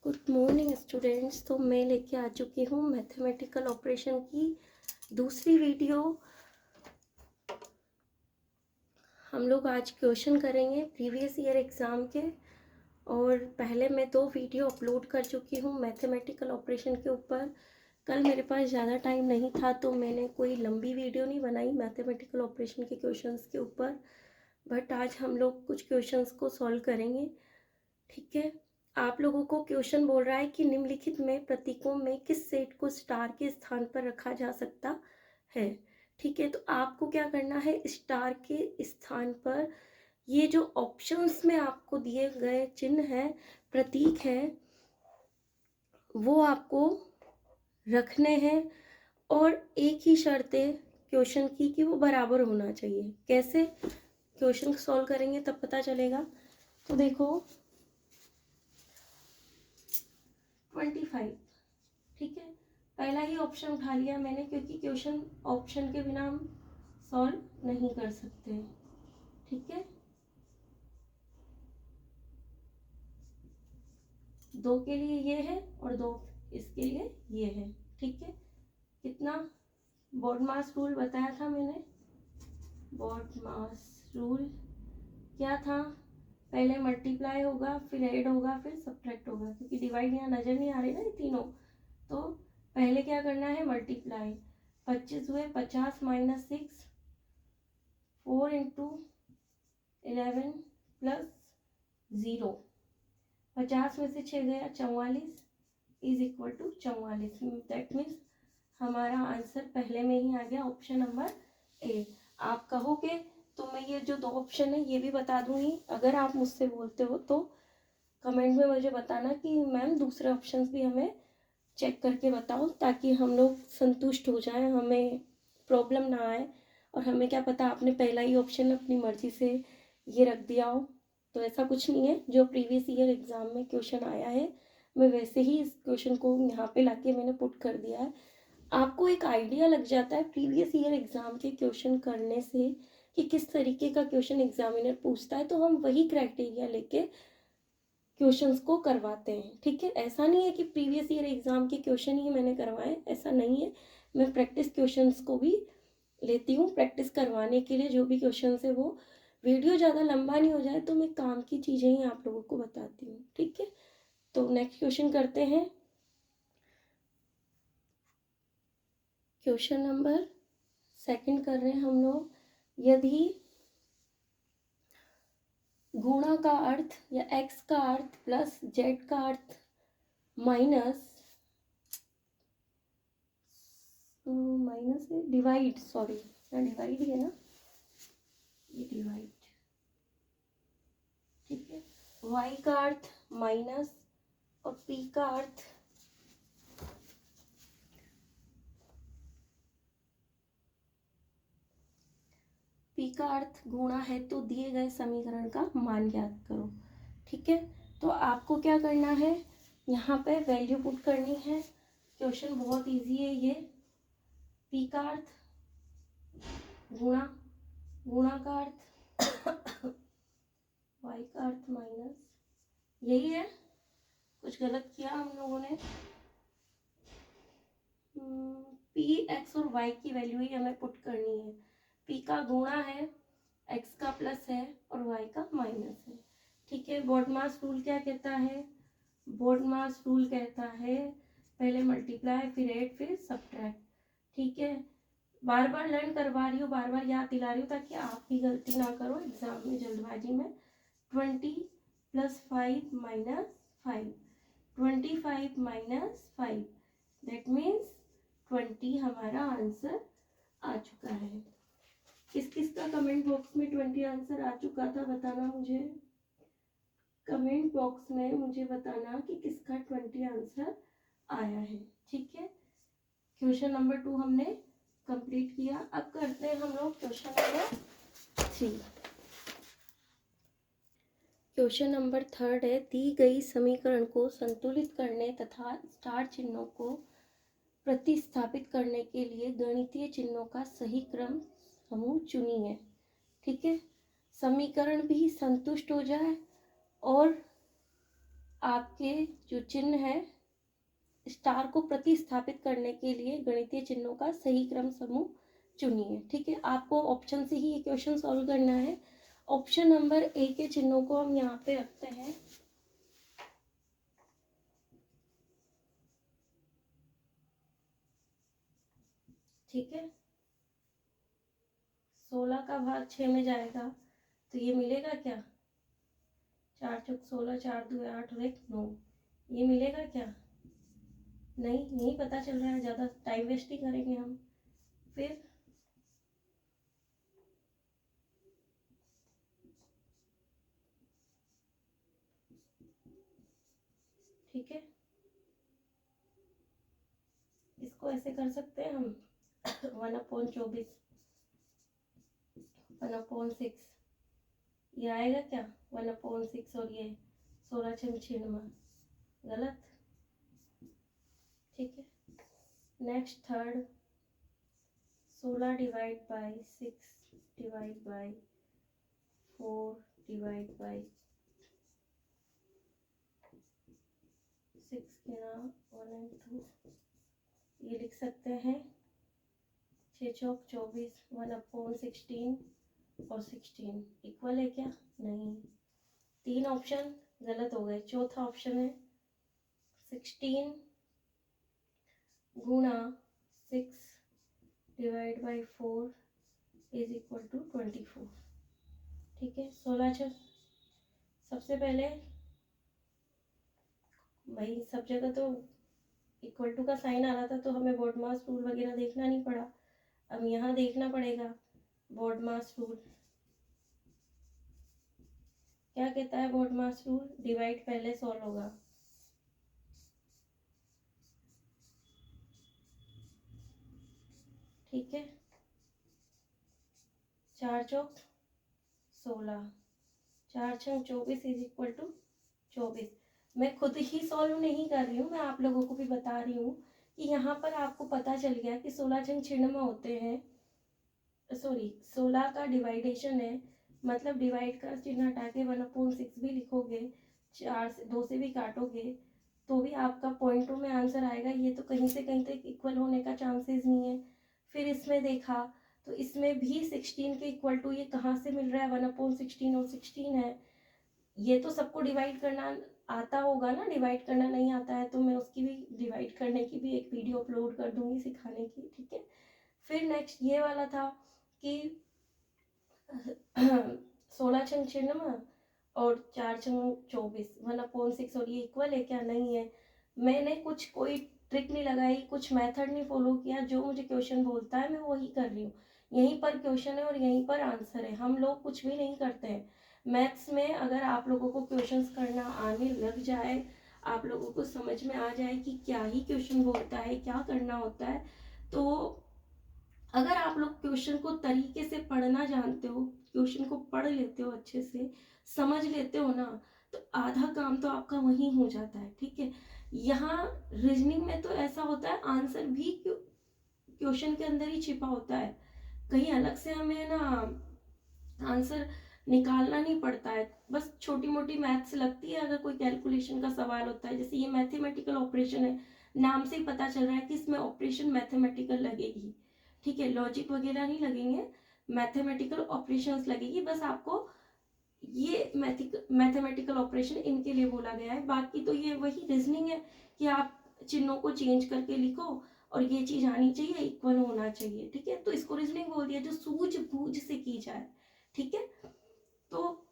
Good morning students. तो मैं लेके आ चुकी हूँ मैथमेटिकल ऑपरेशन की दूसरी वीडियो। हम लोग आज क्वेश्चन करेंगे प्रीवियस ईयर एग्ज़ाम के, और पहले मैं 2 वीडियो अपलोड कर चुकी हूँ मैथमेटिकल ऑपरेशन के ऊपर। कल मेरे पास ज़्यादा टाइम नहीं था तो मैंने कोई लंबी वीडियो नहीं बनाई मैथमेटिकल ऑपरेशन के क्वेश्चंस के ऊपर, बट आज हम लोग कुछ क्वेश्चंस को सॉल्व करेंगे। ठीक है, आप लोगों को क्वेश्चन बोल रहा है कि निम्नलिखित में प्रतीकों में किस सेट को स्टार के स्थान पर रखा जा सकता है। ठीक है, तो आपको क्या करना है, स्टार के स्थान पर ये जो ऑप्शंस में आपको दिए गए चिन्ह है, प्रतीक है, वो आपको रखने हैं। और एक ही शर्त है क्वेश्चन की कि वो बराबर होना चाहिए। कैसे क्वेश्चन सॉल्व करेंगे तब पता चलेगा। तो देखो 25, ठीक है, पहला ही ऑप्शन उठा लिया मैंने क्योंकि क्वेश्चन ऑप्शन के बिना हम सॉल्व नहीं कर सकते। ठीक है, 2 के लिए ये है और 2 इसके लिए ये है। ठीक है, कितना बॉडमास रूल बताया था मैंने। बॉडमास रूल क्या था, पहले मल्टीप्लाई होगा, फिर ऐड होगा, फिर सब्ट्रैक्ट होगा, क्योंकि डिवाइड यहाँ नजर नहीं आ रही ना ये तीनों। तो पहले क्या करना है, मल्टीप्लाई। 25 हुए 50 माइनस 6, 4 इंटू 11 प्लस 0, 50 में से 6 गया 44 is equal to 44। That means हमारा आंसर पहले में ही आ गया, ऑप्शन नंबर ए। आप कहोगे तो मैं ये जो 2 ऑप्शन है ये भी बता दूंगी। अगर आप मुझसे बोलते हो तो कमेंट में मुझे बताना कि मैम दूसरे ऑप्शंस भी हमें चेक करके बताओ, ताकि हम लोग संतुष्ट हो जाएं, हमें प्रॉब्लम ना आए। और हमें क्या पता आपने पहला ही ऑप्शन अपनी मर्जी से ये रख दिया हो। तो ऐसा कुछ नहीं है, जो प्रीवियस ईयर एग्ज़ाम में क्वेश्चन आया है मैं वैसे ही इस क्वेश्चन को यहाँ पे लाके मैंने पुट कर दिया है। आपको एक आइडिया लग जाता है प्रीवियस ईयर एग्ज़ाम के क्वेश्चन करने से कि किस तरीके का क्वेश्चन एग्जामिनर पूछता है, तो हम वही क्राइटेरिया लेके क्वेश्चंस को करवाते हैं। ठीक है, ऐसा नहीं है कि प्रीवियस ईयर एग्ज़ाम के क्वेश्चन ही मैंने करवाए, ऐसा नहीं है। मैं प्रैक्टिस क्वेश्चंस को भी लेती हूँ प्रैक्टिस करवाने के लिए। जो भी क्वेश्चन है वो वीडियो ज़्यादा लंबा नहीं हो जाए तो मैं काम की चीज़ें ही आप लोगों को बताती हूँ। ठीक है, तो नेक्स्ट क्वेश्चन करते हैं। क्वेश्चन नंबर 2 कर रहे हैं हम लोग। यदि गुणा का अर्थ या x का अर्थ प्लस z का अर्थ माइनस है, डिवाइड, सॉरी ना डिवाइड है ना, ये डिवाइड। ठीक है, y का अर्थ माइनस और p का अर्थ गुणा है, तो दिए गए समीकरण का मान ज्ञात करो। ठीक है, तो आपको क्या करना है, यहाँ पे वैल्यू पुट करनी है। क्वेश्चन बहुत इजी है ये। p का अर्थ गुणा, गुणा का अर्थ y का अर्थ माइनस, यही है, कुछ गलत किया हम लोगों ने। p x और y की वैल्यू ही हमें पुट करनी है। p का गुणा है, x का प्लस है और y का माइनस है। ठीक है, बॉडमास रूल क्या कहता है, बॉडमास रूल कहता है पहले मल्टीप्लाई फिर ऐड फिर सब्ट्रैक्ट। ठीक है, बार बार लर्न करवा रही हूँ, बार बार याद दिला रही हूँ ताकि आप भी गलती ना करो एग्जाम में जल्दबाजी में। 20 + 5 - 5, 25 - 5, दैट मीन्स 20 हमारा आंसर आ चुका है। किस किस का कमेंट बॉक्स में 20 आंसर आ चुका था बताना मुझे, कमेंट बॉक्स में मुझे बताना कि किसका 20 आंसर आया है। ठीक है, क्वेश्चन नंबर 2 हमने कंप्लीट किया। अब करते हैं हम लोग क्वेश्चन नंबर 3। क्वेश्चन नंबर 3 है, दी गई समीकरण को संतुलित करने तथा स्टार चिन्हों को प्रतिस्थापित करने के लिए गणितीय चिन्हों का सही क्रम समूह चुनिए। ठीक है, समीकरण भी संतुष्ट हो जाए और आपके जो चिन्ह है स्टार को प्रतिस्थापित करने के लिए गणितीय चिन्हों का सही क्रम समूह चुनिए। ठीक है, आपको ऑप्शन से ही ये क्वेश्चन सॉल्व करना है। ऑप्शन नंबर ए के चिन्हों को हम यहाँ पे रखते हैं। ठीक है, 16 का भाग 6 में जाएगा तो ये मिलेगा क्या? 4 चौक 16, 4 2 8 और 1 9। ये मिलेगा क्या? नहीं पता चल रहा है, ज़्यादा टाइम वेस्ट ही करेंगे हम। फिर ठीक है, इसको ऐसे कर सकते हैं हम 1/24 1/6। ये आएगा क्या? 1/6 और ये 16 6 96। गलत। ठीक है, next third 16 divide by 6 divide by 4 divide by 6 के ना 1 and 2। ये लिख सकते हैं 6 चौक 24 1/16 और 16 इक्वल है क्या? नहीं, 3 ऑप्शन गलत हो गए। चौथा ऑप्शन है 16 गुणा 6 divide by 4 is equal to 24। ठीक है, 16 सबसे पहले भाई सब जगह तो इक्वल टू का साइन आ रहा था तो हमें बोर्ड मास रूल वगैरह देखना नहीं पड़ा। अब यहाँ देखना पड़ेगा बोर्ड मास रूल। क्या कहता है बोर्ड मास रूल? डिवाइड पहले सॉल्व होगा। ठीक है, 4 चौक 16, 4 छंग 24 इज इक्वल टू 24। मैं खुद ही सॉल्व नहीं कर रही हूँ, मैं आप लोगों को भी बता रही हूँ कि यहाँ पर आपको पता चल गया कि 16 छंग 96 होते हैं। सॉरी, 16 का डिवाइडेशन है, मतलब डिवाइड का चिन्ह हटा के 1/6 भी लिखोगे, 4 से 2 से भी काटोगे तो भी आपका पॉइंटों में आंसर आएगा। ये तो कहीं से कहीं तक इक्वल होने का चांसेस नहीं है। फिर इसमें देखा तो इसमें भी 16 के इक्वल टू ये कहाँ से मिल रहा है? 1/16 और 16 है। ये तो सबको डिवाइड करना आता होगा ना, डिवाइड करना नहीं आता है तो मैं उसकी भी डिवाइड करने की भी एक वीडियो अपलोड कर दूंगी सिखाने की। ठीक है, फिर नेक्स्ट ये वाला था कि 16 छंग 96 और 4 छंग 24 1/6 और ये इक्वल है क्या? नहीं है। मैंने कुछ कोई ट्रिक नहीं लगाई, कुछ मेथड नहीं फॉलो किया, जो मुझे क्वेश्चन बोलता है मैं वही कर रही हूँ। यहीं पर क्वेश्चन है और यहीं पर आंसर है। हम लोग कुछ भी नहीं करते हैं मैथ्स में। अगर आप लोगों को क्वेश्चंस करना आने लग जाए, आप लोगों को समझ में आ जाए कि क्या ही क्वेश्चन बोलता है, क्या करना होता है, तो अगर आप लोग क्वेश्चन को तरीके से पढ़ना जानते हो, क्वेश्चन को पढ़ लेते हो, अच्छे से समझ लेते हो ना, तो आधा काम तो आपका वहीं हो जाता है। ठीक है, यहाँ रीजनिंग में तो ऐसा होता है आंसर भी क्वेश्चन के अंदर ही छिपा होता है, कहीं अलग से हमें ना आंसर निकालना नहीं पड़ता है। बस छोटी मोटी मैथ्स लगती है अगर कोई कैलकुलेशन का सवाल होता है। जैसे ये मैथमेटिकल ऑपरेशन है, नाम से ही पता चल रहा है कि इसमें ऑपरेशन मैथमेटिकल लगेगी। ठीक है, लॉजिक वगैरह नहीं लगेंगे, मैथमेटिकल ऑपरेशंस लगेगी। बस आपको ये मैथमेटिकल ऑपरेशन इनके लिए बोला गया है। बाकी तो ये वही रीजनिंग है कि आप चिन्हों को चेंज करके लिखो और ये चीज आनी चाहिए, इक्वल होना चाहिए। ठीक है, तो इसको रीजनिंग बोल दिया जो सूझबूझ से की जाए। ठीक है, तो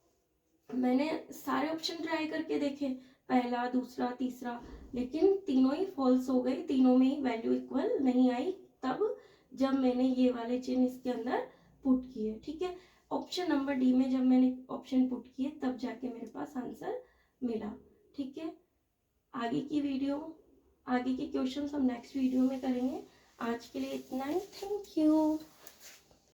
मैंने सारे ऑप्शन ट्राई करके देखे, पहला दूसरा तीसरा, लेकिन तीनों ही फॉल्स हो गए, तीनों में ही वैल्यू इक्वल नहीं आई। तब जब मैंने ये वाले चिन्ह इसके अंदर पुट किए, ठीक है, ऑप्शन नंबर डी में जब मैंने ऑप्शन पुट किए तब जाके मेरे पास आंसर मिला। ठीक है, आगे की वीडियो, आगे के क्वेश्चन हम नेक्स्ट वीडियो में करेंगे। आज के लिए इतना ही, थैंक यू।